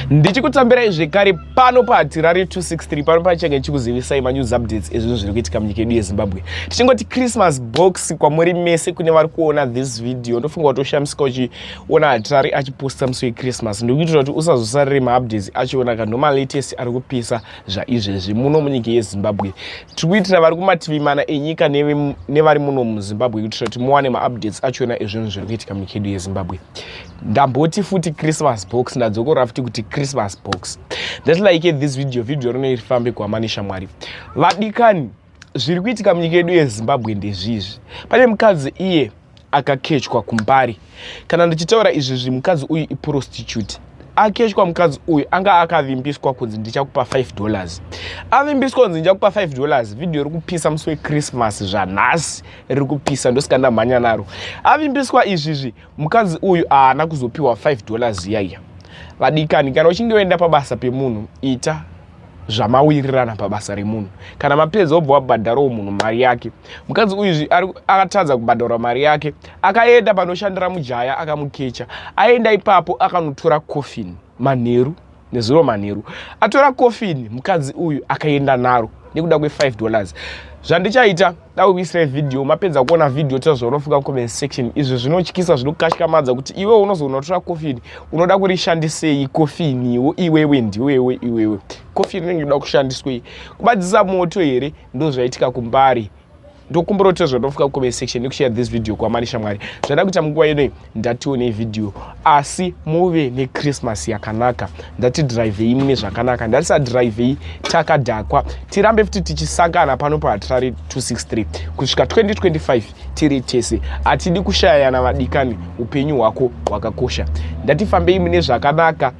Ndichikutambirai zvekare pano paHatirari 263 pano pachenge chikuzivisai manews updates ezvinhu zviri kuitika munyika yedu yeZimbabwe. Tichingoti Christmas box kwamuri mese kune vari kuona this video. Ndofunga kuti ushamisika uchiona Hatirari achiposta musi weChristmas. Ndikuitira kuti usazosarire maupdates achiona kanoma latest ari kupisa zvaizvezvi muno munyika yeZimbabwe. Tiri kuitira vari kumativi mana enyika nevari muno muZimbabwe kuitira kuti muwane maupdates achiona ezvinhu zviri kuitika munyika yedu yeZimbabwe. Ndamboti futi Christmas box ndadzokora futi kuti Christmas box. That's like this video rinoifambe kuamanisha Mwari. Vadikani zviri kuitika munyika yedu yeZimbabwe ndezvizvi. Pane mukadzi iye akakechwa kumbari. Kana ndichitaura izvi mukadzi uyu iprostitute. Akechwa mukadzi uyu anga akavimbiswa kunzi ndichakupa $5. Avimbiswa kunzi ndichakupa $5. Video iri kupisa musi weChristmas zvanhasi riri kupisa ndosikanda mhanya naro. Avimbiswa izvi mukadzi uyu haana kuzopiwa $5 yaya. Vadikani kana uchinge uenda pabasa pemunhu ita zvamawirirana pabasa remunhu. Kana mapedza obva wabhadharawo munhu mari yake. Mukadzi uyu akatadza kubhadhara mari yake, akaenda panoshandira mujaya akamukecha. Aenda ipapo akanotora coffin manheru nezuro manheru. Atora coffin mukadzi uyu akaenda naro nekuda kwe$5. Zvandichaita dauisire video mapedza kuona video tazvorofuka comment section. Izvo zvinotyisa zvinokashikamadza kuti iwe unozoona tora coffin unoda kurishandisei coffin iwewe ndiwewe. Coffin inenge inoda kushandiswei kubadzisa moto here ndo zvaitika kumbari. Ndokumbura kuti zvonofuka comment section nekushare this video kuamanisha Mwari. Zvada kuita munguva ino ndatione video asi muve neChristmas yakanaka. Ndati drivei mune zvakanaka. Ndatisa drivei takadhakwa. Tirambe futi tichisangana pano paHatirari 263 kusvika 2025 tiri tese. Atidi kushayana vadikani, upenyu hwako hwakakosha. Ndatifambei mune zvakanaka.